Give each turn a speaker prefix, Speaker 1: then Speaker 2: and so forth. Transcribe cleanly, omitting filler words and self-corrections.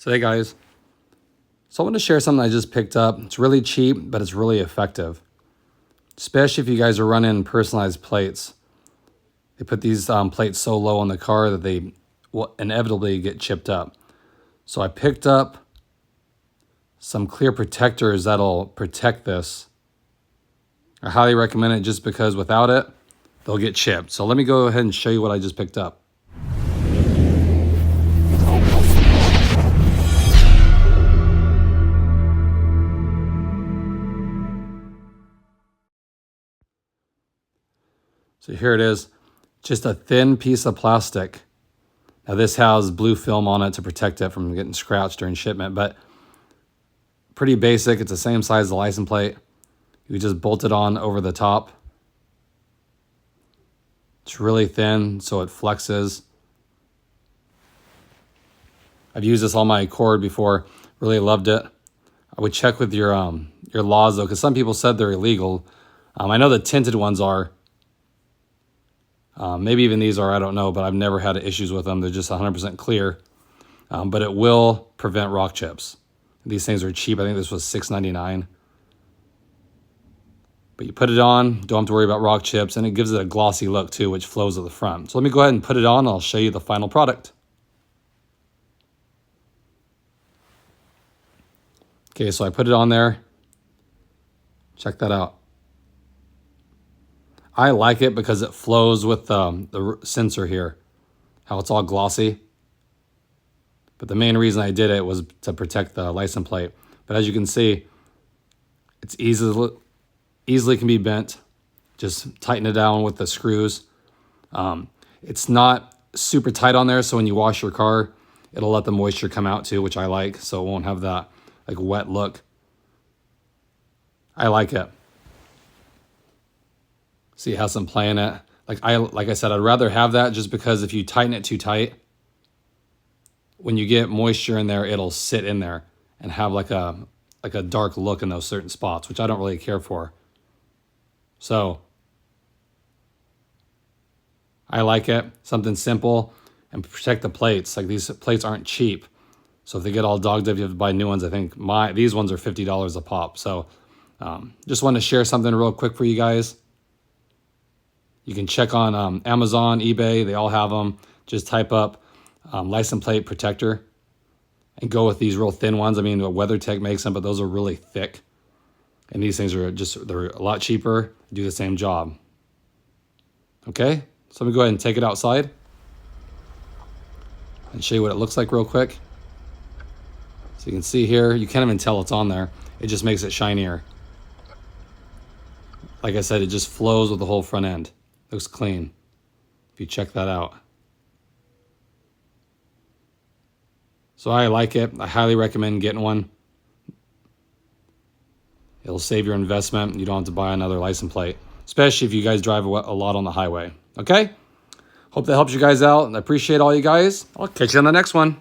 Speaker 1: So hey guys, so I want to share something I just picked up. It's really cheap, but it's really effective. Especially if you guys are running personalized plates. They put these plates so low on the car that they will inevitably get chipped up. So I picked up some clear protectors that'll protect this. I highly recommend it just because without it, they'll get chipped. So let me go ahead and show you what I just picked up. So here it is, just a thin piece of plastic. Now this has blue film on it to protect it from getting scratched during shipment, but pretty basic. It's the same size as the license plate. You just bolt it on over the top. It's really thin, so it flexes. I've used this on my Accord before, really loved it. I would check with your laws though, because some people said they're illegal. I know the tinted ones are. Maybe even these are, I don't know, but I've never had issues with them. They're just 100% clear, but it will prevent rock chips. These things are cheap. I think this was $6.99. But you put it on, don't have to worry about rock chips, and it gives it a glossy look too, which flows at the front. So let me go ahead and put it on, and I'll show you the final product. Okay, so I put it on there. Check that out. I like it because it flows with the sensor here, how it's all glossy. But the main reason I did it was to protect the license plate. But as you can see, it's easily can be bent. Just tighten it down with the screws. It's not super tight on there, so when you wash your car, it'll let the moisture come out too, which I like, so it won't have that like wet look. I like it. See, it has some play in it. Like I said, I'd rather have that just because if you tighten it too tight, when you get moisture in there, it'll sit in there and have like a dark look in those certain spots, which I don't really care for. So I like it. Something simple and protect the plates. Like these plates aren't cheap. So if they get all dogged up, you have to buy new ones. I think these ones are $50 a pop. So just wanted to share something real quick for you guys. You can check on Amazon, eBay. They all have them. Just type up license plate protector and go with these real thin ones. I mean, WeatherTech makes them, but those are really thick. And these things are they're a lot cheaper, do the same job. Okay, so let me go ahead and take it outside and show you what it looks like real quick. So you can see here, you can't even tell it's on there. It just makes it shinier. Like I said, it just flows with the whole front end. Looks clean, if you check that out. So I like it. I highly recommend getting one. It'll save your investment. You don't have to buy another license plate, especially if you guys drive a lot on the highway. Okay? Hope that helps you guys out, and I appreciate all you guys. I'll catch you on the next one.